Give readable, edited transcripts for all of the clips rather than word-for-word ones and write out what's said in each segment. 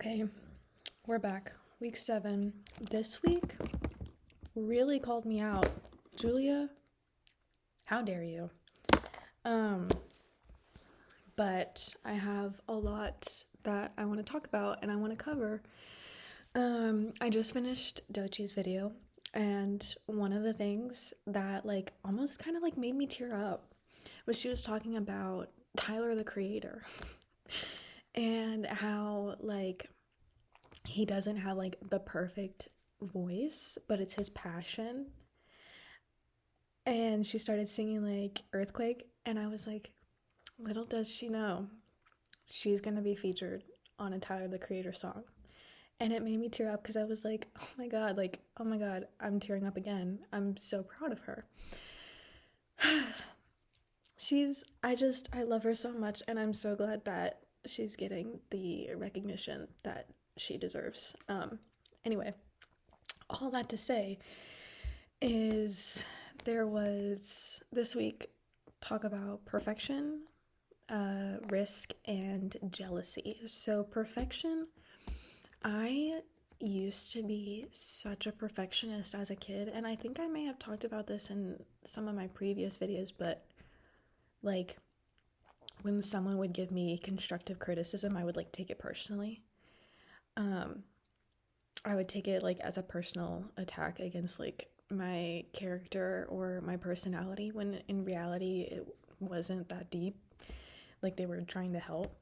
Okay, we're back. Week 7. This week really called me out. Julia, how dare you? But I have a lot that I want to talk about and I want to cover. I just finished Dochi's video, and one of the things that almost kind of made me tear up was she was talking about Tyler the Creator and how he doesn't have the perfect voice, but it's his passion. And she started singing Earthquake, and I was like, little does she know, she's gonna be featured on a Tyler the Creator song. And it made me tear up because I was like, oh my god, I'm tearing up again. I'm so proud of her. I love her so much, and I'm so glad that she's getting the recognition that she deserves. Anyway, all that to say is there was this week talk about perfection, risk, and jealousy. So perfection, I used to be such a perfectionist as a kid, and I think I may have talked about this in some of my previous videos, but when someone would give me constructive criticism, I would take it personally. I would take it as a personal attack against my character or my personality, when in reality it wasn't that deep. They were trying to help.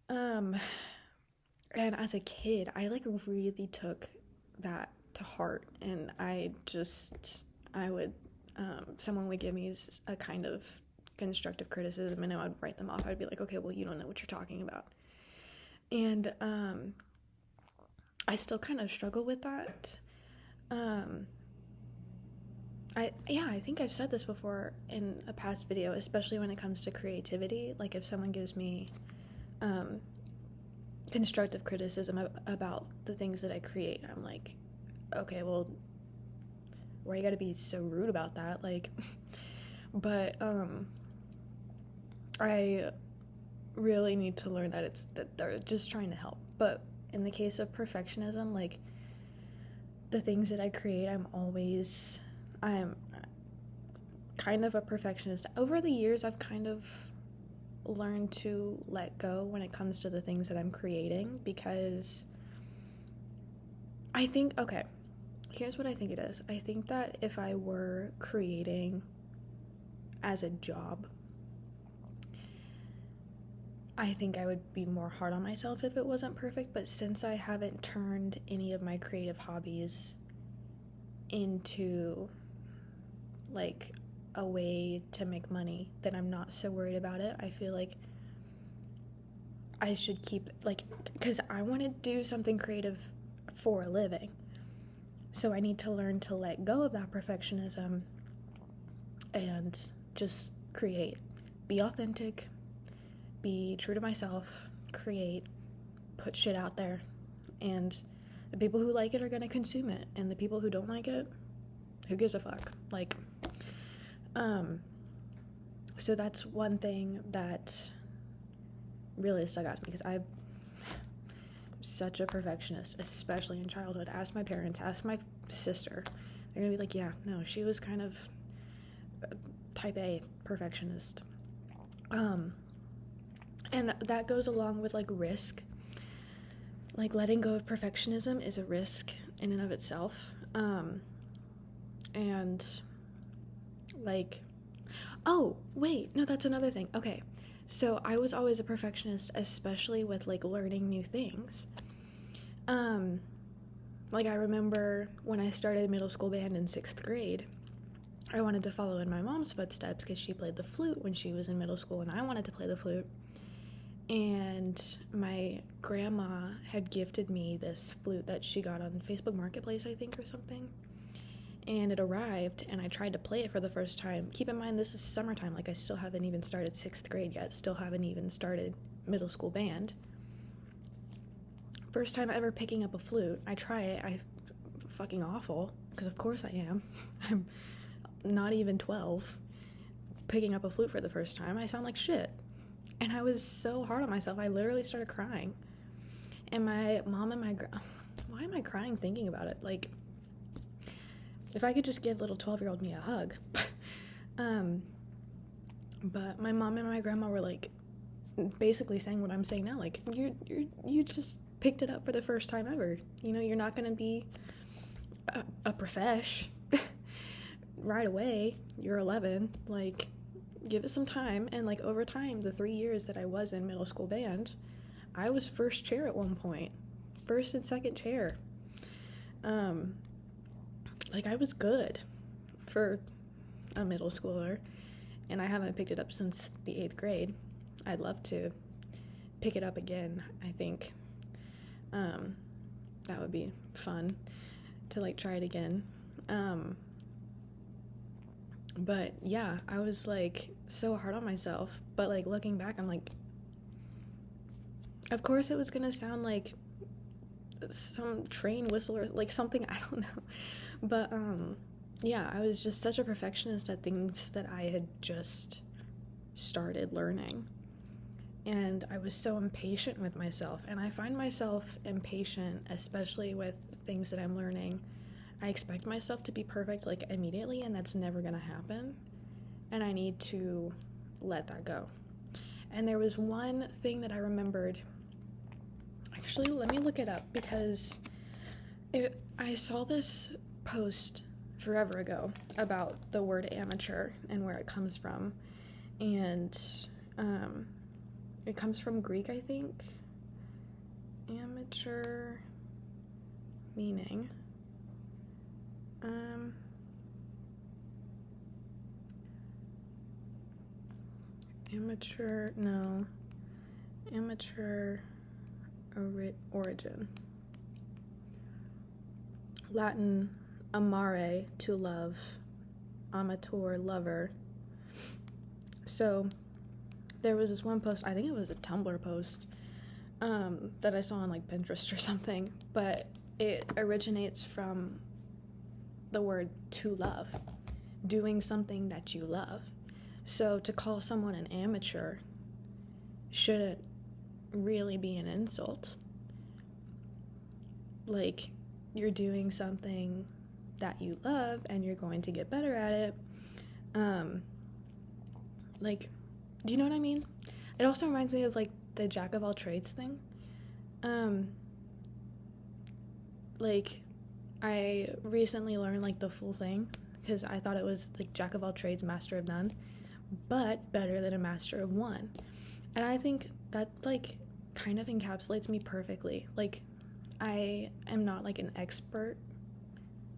And as a kid, I really took that to heart, and I would someone would give me a kind of constructive criticism, and I would write them off. I'd be like, okay, well, you don't know what you're talking about. And I still kind of struggle with that. I think I've said this before in a past video, especially when it comes to creativity. If someone gives me constructive criticism about the things that I create, I'm like, okay, well, why you gotta be so rude about that? But I really need to learn that they're just trying to help. But in the case of perfectionism, the things that I create, I'm kind of a perfectionist. Over the years, I've kind of learned to let go when it comes to the things that I'm creating, because I think, okay, here's what I think it is. I think that if I were creating as a job, I think I would be more hard on myself if it wasn't perfect. But since I haven't turned any of my creative hobbies into a way to make money, then I'm not so worried about it. I feel like I should keep because I want to do something creative for a living, so I need to learn to let go of that perfectionism and just create, be authentic, be true to myself, create, put shit out there, and the people who like it are gonna consume it, and the people who don't like it, who gives a fuck? So that's one thing that really stuck out to me, because I'm such a perfectionist, especially in childhood. Ask my parents, ask my sister, they're gonna be like, yeah, no, she was kind of type A perfectionist. And that goes along with risk. Letting go of perfectionism is a risk in and of itself. And oh wait, no, that's another thing. Okay, so I was always a perfectionist, especially with learning new things. I remember when I started middle school band in 6th grade, I wanted to follow in my mom's footsteps because she played the flute when she was in middle school, and I wanted to play the flute. And my grandma had gifted me this flute that she got on Facebook Marketplace, I think, or something. And it arrived, and I tried to play it for the first time. Keep in mind, this is summertime. I still haven't even started 6th grade yet. Still haven't even started middle school band. First time ever picking up a flute. I try it. I'm fucking awful, because of course I am. I'm not even 12. Picking up a flute for the first time, I sound like shit. And I was so hard on myself. I literally started crying. And my mom and why am I crying thinking about it? Like, if I could just give little 12-year-old me a hug. But my mom and my grandma were like basically saying what I'm saying now, like, you just picked it up for the first time ever. You know, you're not gonna be a profesh right away. You're 11. Like, give it some time. And like, over time, the 3 years that I was in middle school band, I was first chair at one point, first and second chair. Like, I was good for a middle schooler, and I haven't picked it up since the 8th grade. I'd love to pick it up again. I think that would be fun to like try it again. But yeah, I was like so hard on myself, but like looking back, I'm like, of course it was gonna sound like some train whistle or like something, I don't know. But yeah, I was just such a perfectionist at things that I had just started learning. And I was so impatient with myself. And I find myself impatient, especially with things that I'm learning. I expect myself to be perfect like immediately, and that's never gonna happen. And I need to let that go. And there was one thing that I remembered. Actually, let me look it up, because I saw this post forever ago about the word amateur and where it comes from. And it comes from Greek, I think. Amateur meaning. Amateur origin. Latin, amare, to love, amateur, lover. So there was this one post, I think it was a Tumblr post, that I saw on like Pinterest or something, but it originates from the word to love, doing something that you love. So to call someone an amateur shouldn't really be an insult. Like, you're doing something that you love and you're going to get better at it. Like, do you know what I mean? It also reminds me of like the jack of all trades thing. Like, I recently learned like the full thing, because I thought it was like jack of all trades, master of none, but better than a master of one. And I think that like kind of encapsulates me perfectly. Like, I am not like an expert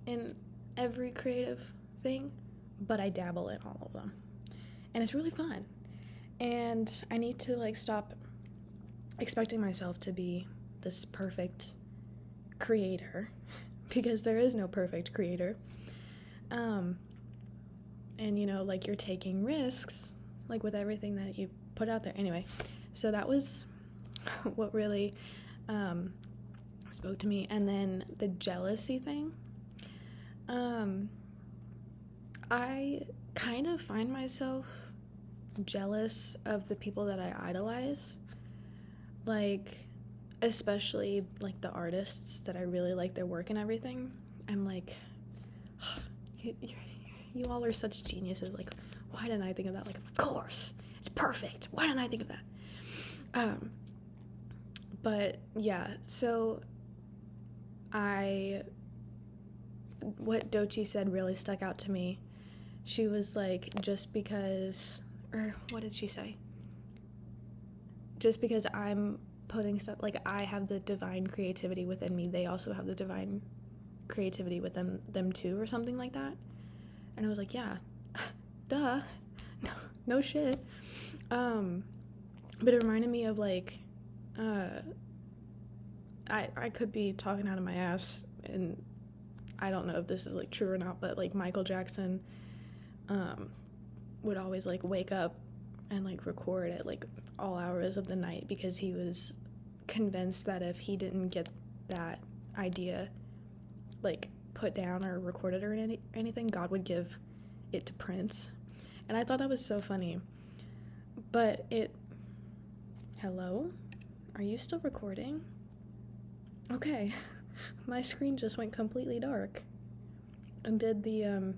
in every creative thing, but I dabble in all of them. And it's really fun. And I need to like stop expecting myself to be this perfect creator, because there is no perfect creator. And you know, like, you're taking risks like with everything that you put out there. Anyway, so that was what really spoke to me. And then the jealousy thing, I kind of find myself jealous of the people that I idolize, like, especially like the artists that I really like their work and everything. I'm like, you all are such geniuses. Like, why didn't I think of that? Like, of course, it's perfect. Why didn't I think of that? But yeah, so what Doechii said really stuck out to me. She was like, just because, or what did she say? Just because I'm putting stuff, like, I have the divine creativity within me, they also have the divine creativity with them too, or something like that. And I was like, yeah, duh, no shit. But it reminded me of like, I could be talking out of my ass, and I don't know if this is like true or not, but like Michael Jackson would always like wake up and like record at like all hours of the night, because he was convinced that if he didn't get that idea like put down or recorded or anything, God would give it to Prince. And I thought that was so funny. But hello? Are you still recording? Okay, my screen just went completely dark and did the,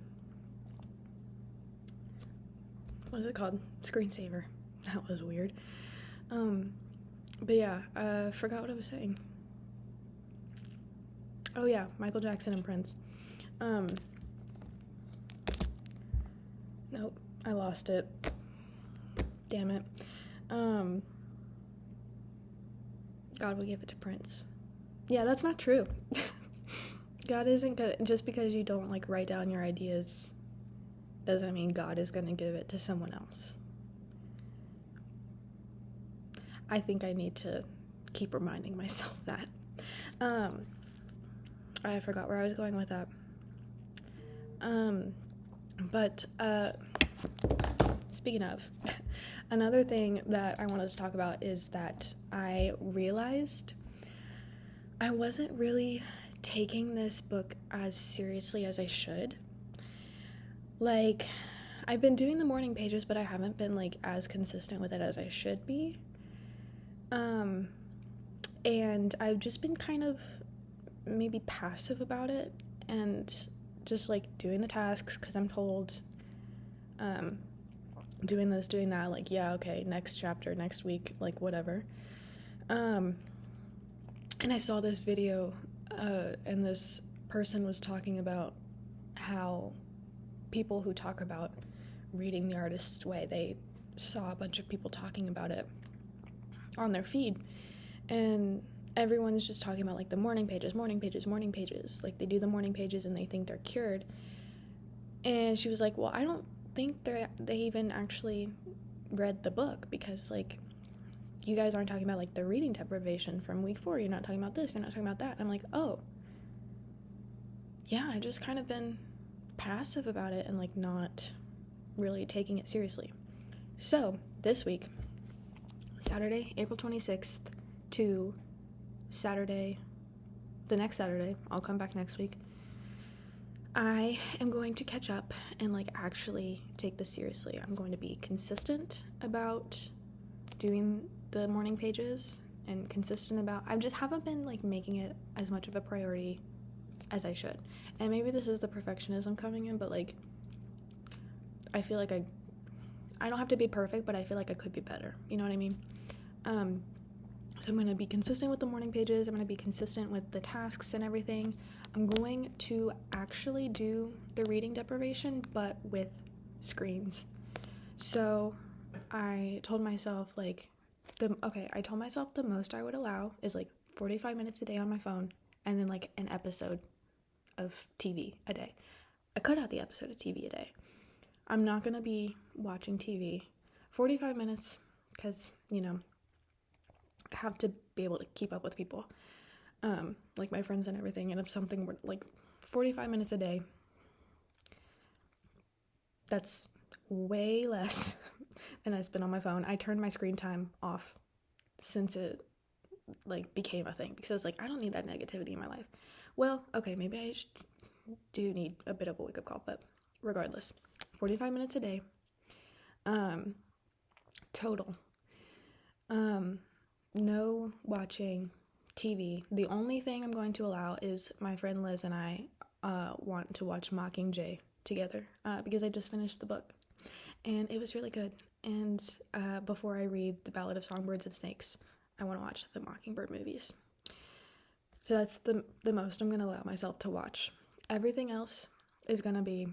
what is it called? Screensaver. That was weird. But yeah, forgot what I was saying. Oh yeah, Michael Jackson and Prince. Nope, I lost it. Damn it. God will give it to Prince. Yeah, that's not true. God isn't gonna, just because you don't like write down your ideas doesn't mean God is gonna give it to someone else. I think I need to keep reminding myself that. I forgot where I was going with that. But speaking of, another thing that I wanted to talk about is that I realized I wasn't really taking this book as seriously as I should. Like, I've been doing the morning pages, but I haven't been like as consistent with it as I should be. And I've just been kind of maybe passive about it and just like doing the tasks because I'm told doing this, doing that, like, yeah, okay, next chapter, next week, like, whatever. And I saw this video and this person was talking about how people who talk about reading the artist's way, they saw a bunch of people talking about it on their feed, and everyone's just talking about like the morning pages, like they do the morning pages and they think they're cured. And she was like, well, I don't think they even actually read the book, because like you guys aren't talking about like the reading deprivation from week 4, you're not talking about this, you're not talking about that. And I'm like, oh yeah, I've just kind of been passive about it and like not really taking it seriously. So this week, Saturday, April 26th to Saturday, the next Saturday, I'll come back next week, I am going to catch up and like actually take this seriously. I'm going to be consistent about doing the morning pages and consistent about, I just haven't been like making it as much of a priority as I should. And maybe this is the perfectionism coming in, but like I feel like I don't have to be perfect, but I feel like I could be better. You know what I mean? So I'm going to be consistent with the morning pages. I'm going to be consistent with the tasks and everything. I'm going to actually do the reading deprivation, but with screens. So I told myself I told myself the most I would allow is like 45 minutes a day on my phone, and then like an episode of TV a day. I cut out the episode of TV a day. I'm not going to be watching TV 45 minutes because, you know, I have to be able to keep up with people, like my friends and everything. And if something were like 45 minutes a day, that's way less than I spend on my phone. I turned my screen time off since it like became a thing, because I was like, I don't need that negativity in my life. Well, okay, maybe I do need a bit of a wake-up call, but regardless, 45 minutes a day total. No watching TV. The only thing I'm going to allow is my friend Liz and I want to watch Mockingjay together because I just finished the book and it was really good. And before I read The Ballad of Songbirds and Snakes, I want to watch the Mockingbird movies. So that's the most I'm going to allow myself to watch. Everything else is going to be,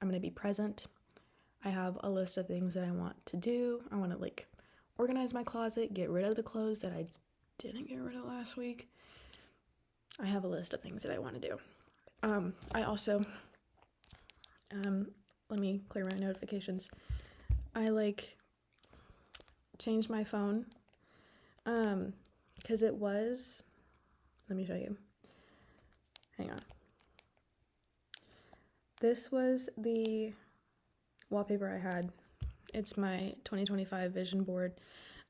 I'm going to be present. I have a list of things that I want to do. I want to like organize my closet, get rid of the clothes that I didn't get rid of last week. I have a list of things that I want to do. I also, let me clear my notifications. I like changed my phone, because it was, let me show you. Hang on. This was the wallpaper I had. It's my 2025 vision board.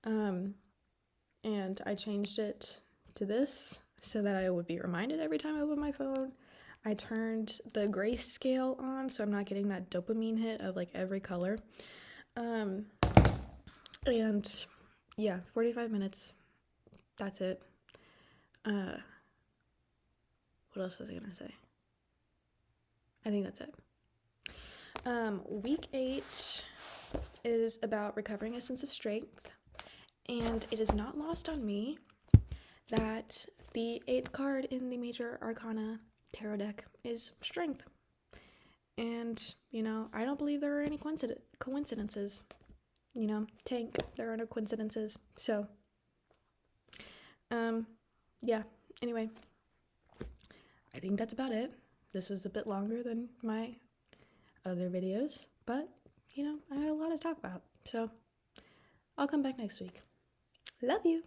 And I changed it to this so that I would be reminded every time I open my phone. I turned the grayscale on so I'm not getting that dopamine hit of like every color. And yeah, 45 minutes. That's it. What else was I gonna say? I think that's it. Week 8 is about recovering a sense of strength, and it is not lost on me that the 8th card in the Major Arcana tarot deck is strength. And, I don't believe there are any coincidences. Tank, there are no coincidences. So, yeah, anyway, I think that's about it. This was a bit longer than my other videos, but, I had a lot to talk about. So, I'll come back next week. Love you.